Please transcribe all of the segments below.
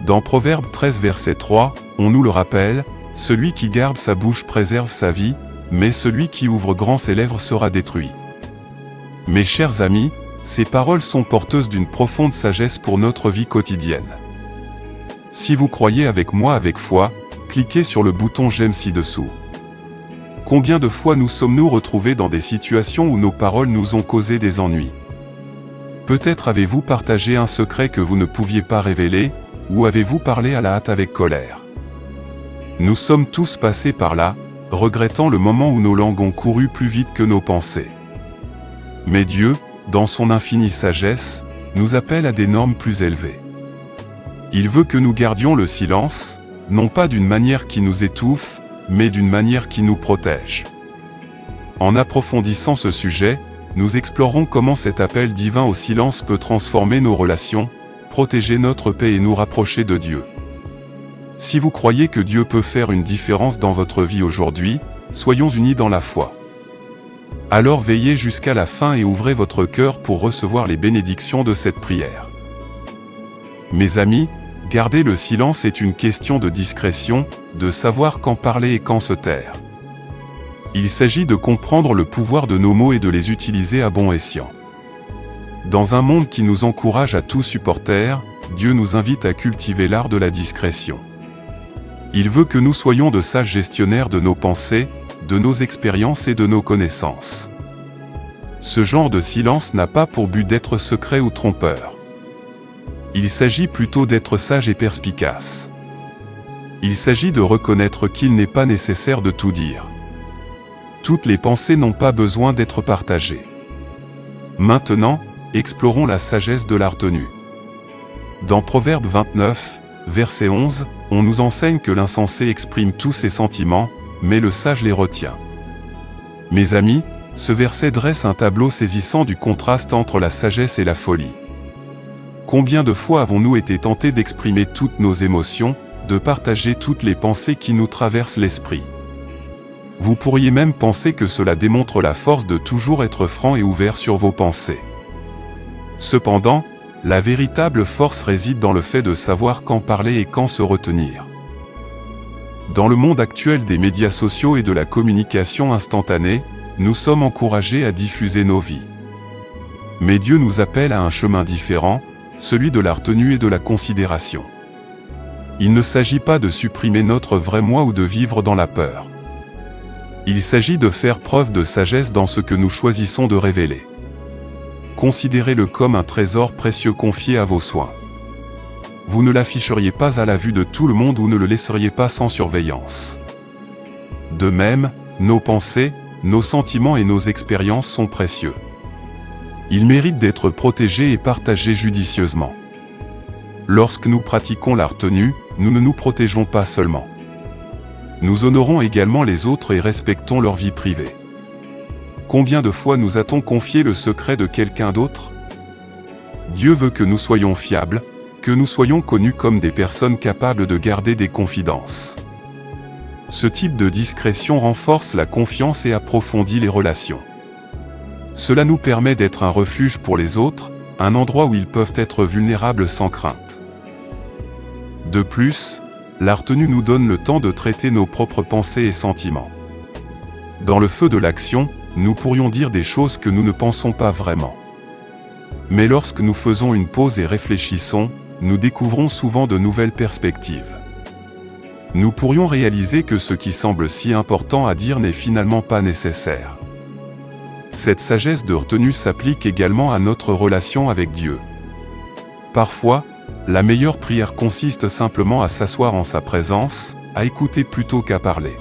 Dans Proverbe 13 verset 3, on nous le rappelle, « Celui qui garde sa bouche préserve sa vie, mais celui qui ouvre grand ses lèvres sera détruit. » Mes chers amis, ces paroles sont porteuses d'une profonde sagesse pour notre vie quotidienne. Si vous croyez avec moi avec foi, cliquez sur le bouton « J'aime » ci-dessous. Combien de fois nous sommes-nous retrouvés dans des situations où nos paroles nous ont causé des ennuis? Peut-être avez-vous partagé un secret que vous ne pouviez pas révéler, ou avez-vous parlé à la hâte avec colère? Nous sommes tous passés par là, regrettant le moment où nos langues ont couru plus vite que nos pensées. Mais Dieu, dans son infinie sagesse, nous appelle à des normes plus élevées. Il veut que nous gardions le silence, non pas d'une manière qui nous étouffe, mais d'une manière qui nous protège. En approfondissant ce sujet, nous explorerons comment cet appel divin au silence peut transformer nos relations, protéger notre paix et nous rapprocher de Dieu. Si vous croyez que Dieu peut faire une différence dans votre vie aujourd'hui, soyons unis dans la foi. Alors veillez jusqu'à la fin et ouvrez votre cœur pour recevoir les bénédictions de cette prière. Mes amis, garder le silence est une question de discrétion, de savoir quand parler et quand se taire. Il s'agit de comprendre le pouvoir de nos mots et de les utiliser à bon escient. Dans un monde qui nous encourage à tout supporter, Dieu nous invite à cultiver l'art de la discrétion. Il veut que nous soyons de sages gestionnaires de nos pensées, de nos expériences et de nos connaissances. Ce genre de silence n'a pas pour but d'être secret ou trompeur. Il s'agit plutôt d'être sage et perspicace. Il s'agit de reconnaître qu'il n'est pas nécessaire de tout dire. Toutes les pensées n'ont pas besoin d'être partagées. Maintenant, explorons la sagesse de la retenue. Dans Proverbe 29, verset 11, on nous enseigne que l'insensé exprime tous ses sentiments, mais le sage les retient. Mes amis, ce verset dresse un tableau saisissant du contraste entre la sagesse et la folie. Combien de fois avons-nous été tentés d'exprimer toutes nos émotions, de partager toutes les pensées qui nous traversent l'esprit? Vous pourriez même penser que cela démontre la force de toujours être franc et ouvert sur vos pensées. Cependant, la véritable force réside dans le fait de savoir quand parler et quand se retenir. Dans le monde actuel des médias sociaux et de la communication instantanée, nous sommes encouragés à diffuser nos vies. Mais Dieu nous appelle à un chemin différent, celui de la retenue et de la considération. Il ne s'agit pas de supprimer notre vrai moi ou de vivre dans la peur. Il s'agit de faire preuve de sagesse dans ce que nous choisissons de révéler. Considérez-le comme un trésor précieux confié à vos soins. Vous ne l'afficheriez pas à la vue de tout le monde ou ne le laisseriez pas sans surveillance. De même, nos pensées, nos sentiments et nos expériences sont précieux. Ils méritent d'être protégés et partagés judicieusement. Lorsque nous pratiquons la retenue, nous ne nous protégeons pas seulement. Nous honorons également les autres et respectons leur vie privée. Combien de fois nous a-t-on confié le secret de quelqu'un d'autre? Dieu veut que nous soyons fiables, que nous soyons connus comme des personnes capables de garder des confidences. Ce type de discrétion renforce la confiance et approfondit les relations. Cela nous permet d'être un refuge pour les autres, un endroit où ils peuvent être vulnérables sans crainte. De plus, la retenue nous donne le temps de traiter nos propres pensées et sentiments. Dans le feu de l'action, nous pourrions dire des choses que nous ne pensons pas vraiment. Mais lorsque nous faisons une pause et réfléchissons, nous découvrons souvent de nouvelles perspectives. Nous pourrions réaliser que ce qui semble si important à dire n'est finalement pas nécessaire. Cette sagesse de retenue s'applique également à notre relation avec Dieu. Parfois, la meilleure prière consiste simplement à s'asseoir en sa présence, à écouter plutôt qu'à parler.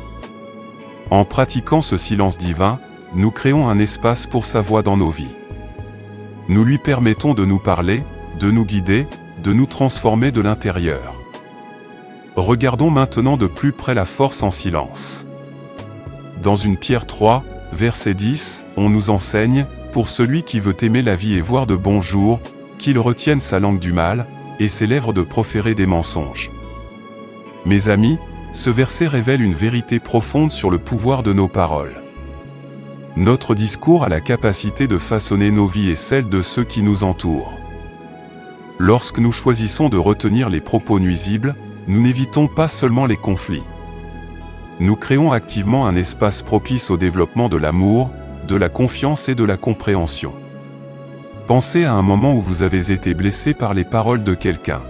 En pratiquant ce silence divin, nous créons un espace pour sa voix dans nos vies. Nous lui permettons de nous parler, de nous guider, de nous transformer de l'intérieur. Regardons maintenant de plus près la force en silence. Dans 1 Pierre 3, verset 10, on nous enseigne, « Pour celui qui veut aimer la vie et voir de bons jours, qu'il retienne sa langue du mal, et ses lèvres de proférer des mensonges. » Mes amis, ce verset révèle une vérité profonde sur le pouvoir de nos paroles. Notre discours a la capacité de façonner nos vies et celles de ceux qui nous entourent. Lorsque nous choisissons de retenir les propos nuisibles, nous n'évitons pas seulement les conflits. Nous créons activement un espace propice au développement de l'amour, de la confiance et de la compréhension. Pensez à un moment où vous avez été blessé par les paroles de quelqu'un.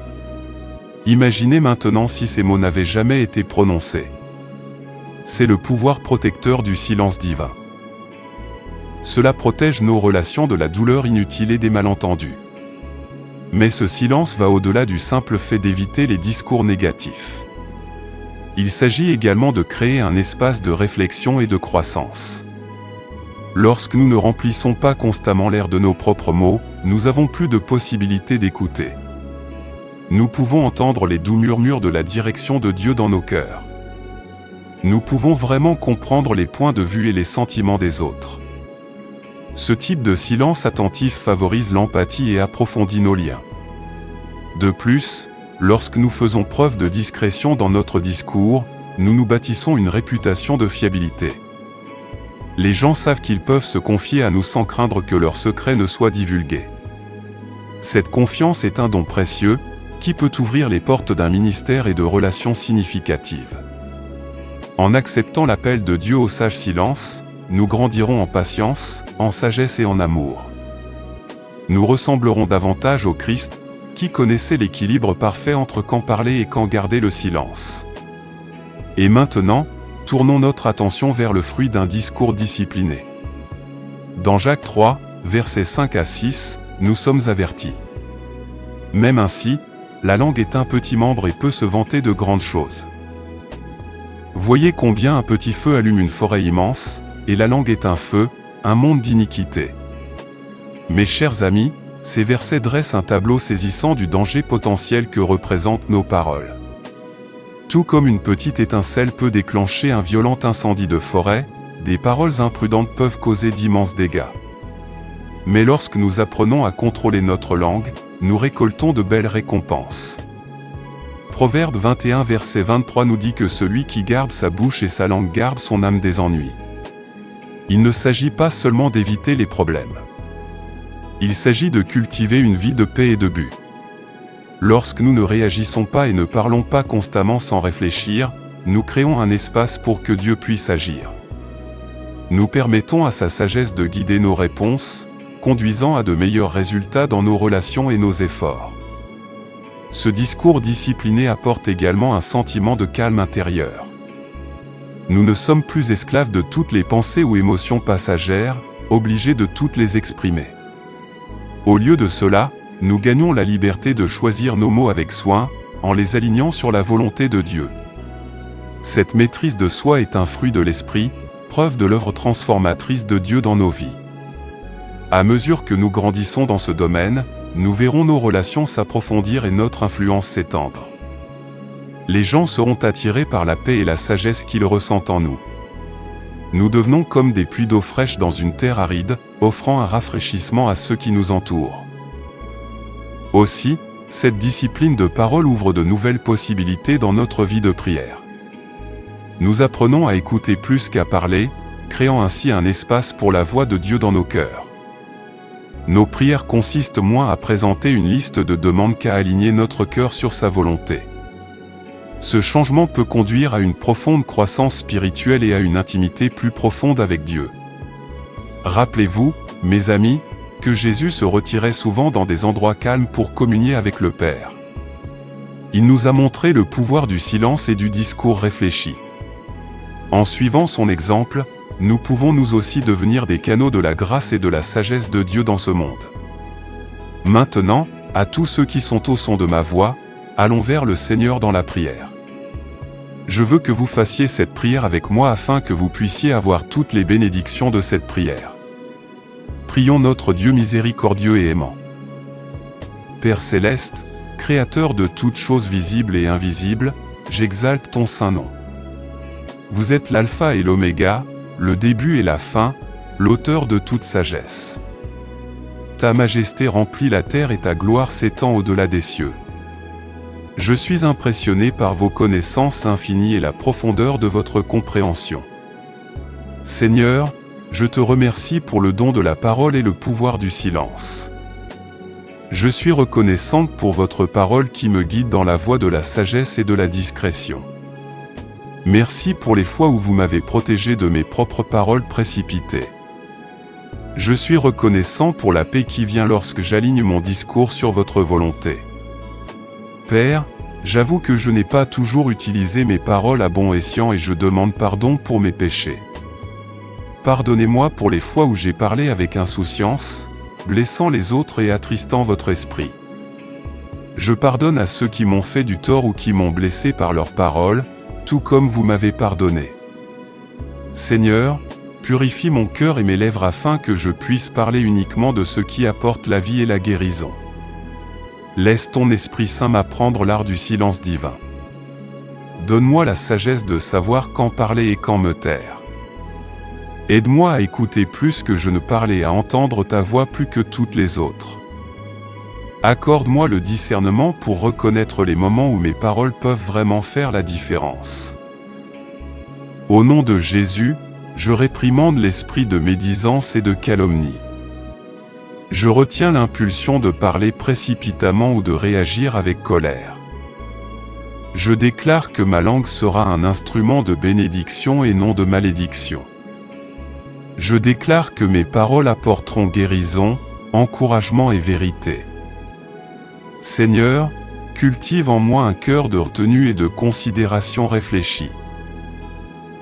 Imaginez maintenant si ces mots n'avaient jamais été prononcés. C'est le pouvoir protecteur du silence divin. Cela protège nos relations de la douleur inutile et des malentendus. Mais ce silence va au-delà du simple fait d'éviter les discours négatifs. Il s'agit également de créer un espace de réflexion et de croissance. Lorsque nous ne remplissons pas constamment l'air de nos propres mots, nous avons plus de possibilités d'écouter. Nous pouvons entendre les doux murmures de la direction de Dieu dans nos cœurs. Nous pouvons vraiment comprendre les points de vue et les sentiments des autres. Ce type de silence attentif favorise l'empathie et approfondit nos liens. De plus, lorsque nous faisons preuve de discrétion dans notre discours, nous nous bâtissons une réputation de fiabilité. Les gens savent qu'ils peuvent se confier à nous sans craindre que leurs secrets ne soient divulgués. Cette confiance est un don précieux, qui peut ouvrir les portes d'un ministère et de relations significatives. En acceptant l'appel de Dieu au sage silence, nous grandirons en patience, en sagesse et en amour. Nous ressemblerons davantage au Christ, qui connaissait l'équilibre parfait entre quand parler et quand garder le silence. Et maintenant, tournons notre attention vers le fruit d'un discours discipliné. Dans Jacques 3, versets 5 à 6, nous sommes avertis. Même ainsi, la langue est un petit membre et peut se vanter de grandes choses. Voyez combien un petit feu allume une forêt immense, et la langue est un feu, un monde d'iniquité. Mes chers amis, ces versets dressent un tableau saisissant du danger potentiel que représentent nos paroles. Tout comme une petite étincelle peut déclencher un violent incendie de forêt, des paroles imprudentes peuvent causer d'immenses dégâts. Mais lorsque nous apprenons à contrôler notre langue, nous récoltons de belles récompenses. Proverbe 21 verset 23 nous dit que celui qui garde sa bouche et sa langue garde son âme des ennuis. Il ne s'agit pas seulement d'éviter les problèmes. Il s'agit de cultiver une vie de paix et de but. Lorsque nous ne réagissons pas et ne parlons pas constamment sans réfléchir, nous créons un espace pour que Dieu puisse agir. Nous permettons à sa sagesse de guider nos réponses, conduisant à de meilleurs résultats dans nos relations et nos efforts. Ce discours discipliné apporte également un sentiment de calme intérieur. Nous ne sommes plus esclaves de toutes les pensées ou émotions passagères, obligés de toutes les exprimer. Au lieu de cela, nous gagnons la liberté de choisir nos mots avec soin, en les alignant sur la volonté de Dieu. Cette maîtrise de soi est un fruit de l'esprit, preuve de l'œuvre transformatrice de Dieu dans nos vies. À mesure que nous grandissons dans ce domaine, nous verrons nos relations s'approfondir et notre influence s'étendre. Les gens seront attirés par la paix et la sagesse qu'ils ressentent en nous. Nous devenons comme des puits d'eau fraîche dans une terre aride, offrant un rafraîchissement à ceux qui nous entourent. Aussi, cette discipline de parole ouvre de nouvelles possibilités dans notre vie de prière. Nous apprenons à écouter plus qu'à parler, créant ainsi un espace pour la voix de Dieu dans nos cœurs. Nos prières consistent moins à présenter une liste de demandes qu'à aligner notre cœur sur sa volonté. Ce changement peut conduire à une profonde croissance spirituelle et à une intimité plus profonde avec Dieu. Rappelez-vous, mes amis, que Jésus se retirait souvent dans des endroits calmes pour communier avec le Père. Il nous a montré le pouvoir du silence et du discours réfléchi. En suivant son exemple, nous pouvons nous aussi devenir des canaux de la grâce et de la sagesse de Dieu dans ce monde. Maintenant, à tous ceux qui sont au son de ma voix, allons vers le Seigneur dans la prière. Je veux que vous fassiez cette prière avec moi afin que vous puissiez avoir toutes les bénédictions de cette prière. Prions notre Dieu miséricordieux et aimant. Père céleste, Créateur de toutes choses visibles et invisibles, j'exalte ton saint nom. Vous êtes l'alpha et l'oméga, le début et la fin, l'auteur de toute sagesse. Ta majesté remplit la terre et ta gloire s'étend au-delà des cieux. Je suis impressionné par vos connaissances infinies et la profondeur de votre compréhension. Seigneur, je te remercie pour le don de la parole et le pouvoir du silence. Je suis reconnaissante pour votre parole qui me guide dans la voie de la sagesse et de la discrétion. Merci pour les fois où vous m'avez protégé de mes propres paroles précipitées. Je suis reconnaissant pour la paix qui vient lorsque j'aligne mon discours sur votre volonté. Père, j'avoue que je n'ai pas toujours utilisé mes paroles à bon escient et je demande pardon pour mes péchés. Pardonnez-moi pour les fois où j'ai parlé avec insouciance, blessant les autres et attristant votre esprit. Je pardonne à ceux qui m'ont fait du tort ou qui m'ont blessé par leurs paroles, tout comme vous m'avez pardonné. Seigneur, purifie mon cœur et mes lèvres afin que je puisse parler uniquement de ce qui apporte la vie et la guérison. Laisse ton Esprit Saint m'apprendre l'art du silence divin. Donne-moi la sagesse de savoir quand parler et quand me taire. Aide-moi à écouter plus que je ne parle et à entendre ta voix plus que toutes les autres. Accorde-moi le discernement pour reconnaître les moments où mes paroles peuvent vraiment faire la différence. Au nom de Jésus, je réprimande l'esprit de médisance et de calomnie. Je retiens l'impulsion de parler précipitamment ou de réagir avec colère. Je déclare que ma langue sera un instrument de bénédiction et non de malédiction. Je déclare que mes paroles apporteront guérison, encouragement et vérité. Seigneur, cultive en moi un cœur de retenue et de considération réfléchie.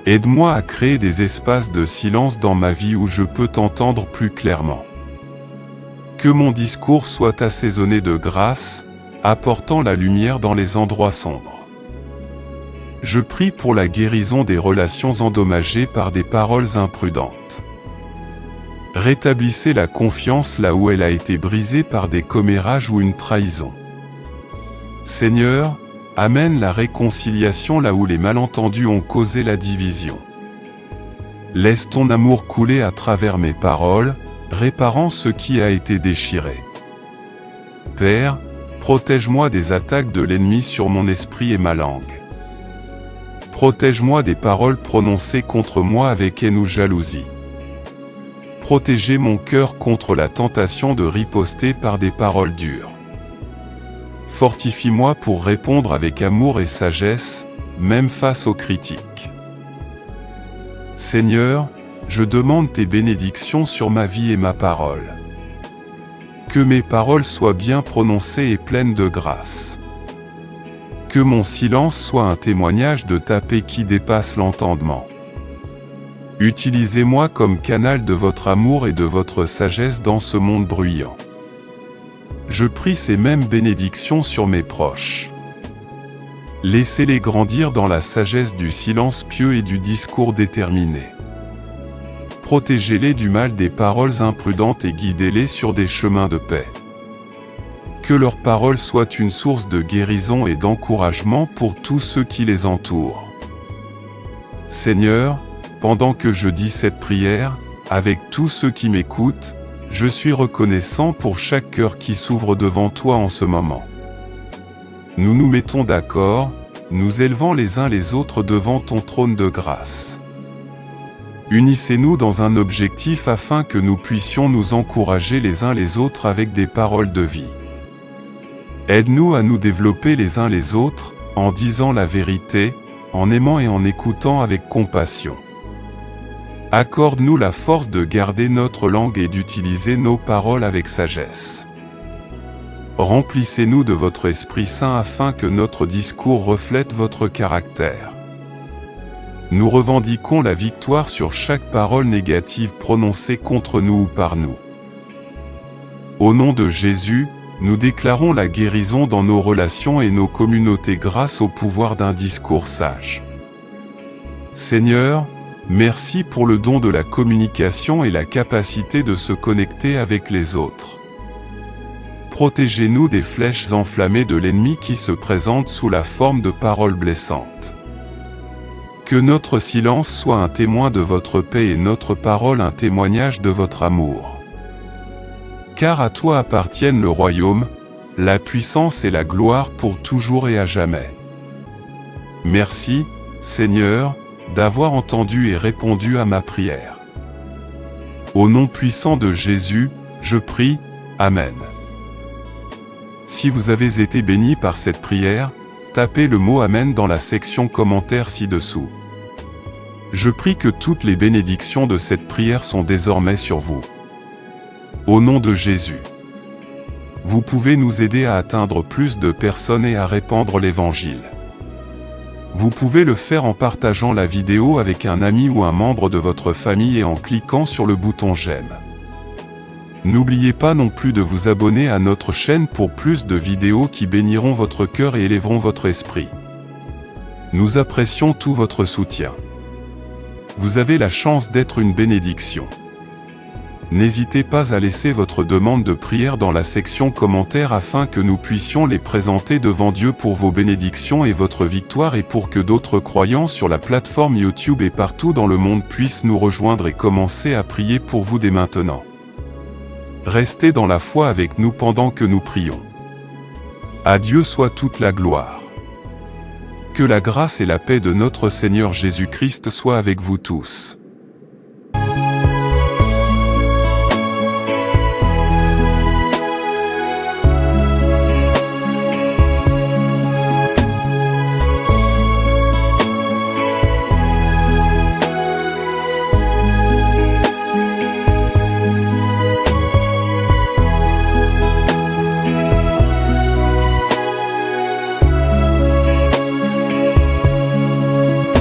Aide-moi à créer des espaces de silence dans ma vie où je peux t'entendre plus clairement. Que mon discours soit assaisonné de grâce, apportant la lumière dans les endroits sombres. Je prie pour la guérison des relations endommagées par des paroles imprudentes. Rétablissez la confiance là où elle a été brisée par des commérages ou une trahison. Seigneur, amène la réconciliation là où les malentendus ont causé la division. Laisse ton amour couler à travers mes paroles, réparant ce qui a été déchiré. Père, protège-moi des attaques de l'ennemi sur mon esprit et ma langue. Protège-moi des paroles prononcées contre moi avec haine ou jalousie. Protégez mon cœur contre la tentation de riposter par des paroles dures. Fortifie-moi pour répondre avec amour et sagesse, même face aux critiques. Seigneur, je demande tes bénédictions sur ma vie et ma parole. Que mes paroles soient bien prononcées et pleines de grâce. Que mon silence soit un témoignage de ta paix qui dépasse l'entendement. Utilisez-moi comme canal de votre amour et de votre sagesse dans ce monde bruyant. Je prie ces mêmes bénédictions sur mes proches. Laissez-les grandir dans la sagesse du silence pieux et du discours déterminé. Protégez-les du mal des paroles imprudentes et guidez-les sur des chemins de paix. Que leurs paroles soient une source de guérison et d'encouragement pour tous ceux qui les entourent. Seigneur, pendant que je dis cette prière, avec tous ceux qui m'écoutent, je suis reconnaissant pour chaque cœur qui s'ouvre devant toi en ce moment. Nous nous mettons d'accord, nous élevant les uns les autres devant ton trône de grâce. Unissez-nous dans un objectif afin que nous puissions nous encourager les uns les autres avec des paroles de vie. Aide-nous à nous développer les uns les autres, en disant la vérité, en aimant et en écoutant avec compassion. Accorde-nous la force de garder notre langue et d'utiliser nos paroles avec sagesse. Remplissez-nous de votre Esprit Saint afin que notre discours reflète votre caractère. Nous revendiquons la victoire sur chaque parole négative prononcée contre nous ou par nous. Au nom de Jésus, nous déclarons la guérison dans nos relations et nos communautés grâce au pouvoir d'un discours sage. Seigneur, merci pour le don de la communication et la capacité de se connecter avec les autres. Protégez-nous des flèches enflammées de l'ennemi qui se présentent sous la forme de paroles blessantes. Que notre silence soit un témoin de votre paix et notre parole un témoignage de votre amour. Car à toi appartiennent le royaume, la puissance et la gloire pour toujours et à jamais. Merci, Seigneur, d'avoir entendu et répondu à ma prière. Au nom puissant de Jésus, je prie, Amen. Si vous avez été béni par cette prière, tapez le mot Amen dans la section commentaires ci-dessous. Je prie que toutes les bénédictions de cette prière sont désormais sur vous. Au nom de Jésus. Vous pouvez nous aider à atteindre plus de personnes et à répandre l'Évangile. Vous pouvez le faire en partageant la vidéo avec un ami ou un membre de votre famille et en cliquant sur le bouton j'aime. N'oubliez pas non plus de vous abonner à notre chaîne pour plus de vidéos qui béniront votre cœur et élèveront votre esprit. Nous apprécions tout votre soutien. Vous avez la chance d'être une bénédiction. N'hésitez pas à laisser votre demande de prière dans la section commentaires afin que nous puissions les présenter devant Dieu pour vos bénédictions et votre victoire et pour que d'autres croyants sur la plateforme YouTube et partout dans le monde puissent nous rejoindre et commencer à prier pour vous dès maintenant. Restez dans la foi avec nous pendant que nous prions. À Dieu soit toute la gloire. Que la grâce et la paix de notre Seigneur Jésus-Christ soient avec vous tous.